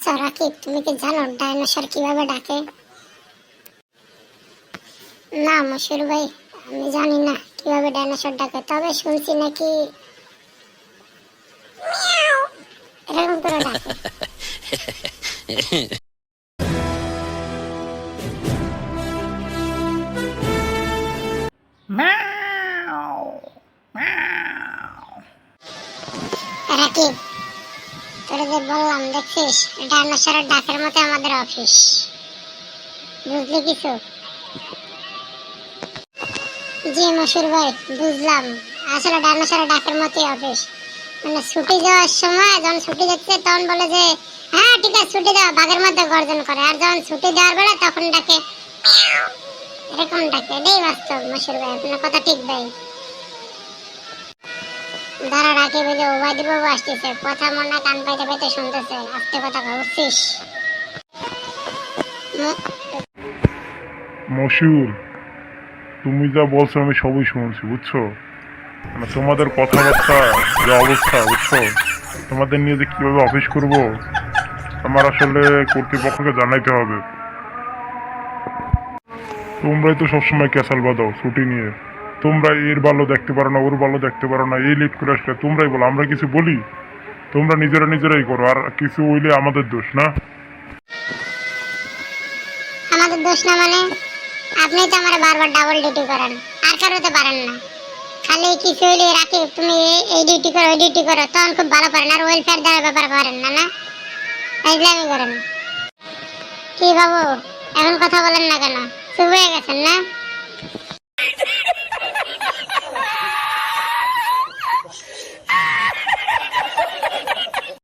আচ্ছা রাকিব, তুমি কি জানো ডাইনোসর কিভাবে ডাকে? না মশির ভাই, আমি জানি না কিভাবে ডাইনোসর ডাকে, তবে শুনছি নাকি এরকম করে ডাকে। রাকিব, তোরে যে বললাম দেখছিস, ডাইনোসরের ডাকের মতো আমাদের অফিস, বুঝলি কিছু? জি মশির ভাই, বুঝলাম। আসলে ডাইনোসরের ডাকের মতোই অফিস। মানে ছুটি যাওয়ার সময় যখন ছুটি যাচ্ছে তখন বলে যে হ্যাঁ ঠিক আছে ছুটি দাও, বাঘের মধ্যে গর্জন করে। আর যখন ছুটি দেওয়ার বেলা তখন ডাকে এরকম ডাকে। এটাই বাস্তব মশির ভাই, আপনার কথা ঠিক ভাই। দাঁড়া ডাকে বলে ওবায়দী বাবু আসতেছে, কথা মনে কান পাইতে পাইতে শুনতেছে। আস্তে কথা বলছিস। মশিউর, তুমি যা বলছো আমি সবই শুনছি, বুঝছো? মানে তোমাদের কথাবার্তা, যে অবস্থা, বুঝছো? তোমাদের নিয়ে যে কিভাবে অফিস করব, আমার আসলে কর্তৃপক্ষকে জানাইতে হবে। তোমরাই তো সবসময় ক্যাসাল বাঁধাও ছুটি নিয়ে। তোমরা এর ভালো দেখতে পারো না, ওর ভালো দেখতে পারো না, এই লেট করে আসলে তোমরাই বলো। আমরা কিছু বলি? তোমরা নিজেরাই করো, আর কিছু হইলে আমাদের দোষ না। আমাদের দোষ না মানে? আপনি তো আমার বারবার ডাবল ডিউটি করেন, আর কারো তো পারেন না। খালি কিছু হইলে রাখি তুমি এই ডিউটি করো ওই ডিউটি করো, তখন খুব ভালো পারেন। আর ওয়েলফেয়ার দেওয়ার ব্যাপার করেন না, না ইসলামি করেন। কি বাবু, এখন কথা বলেন না কেন? চুপ হয়ে গেছেন না?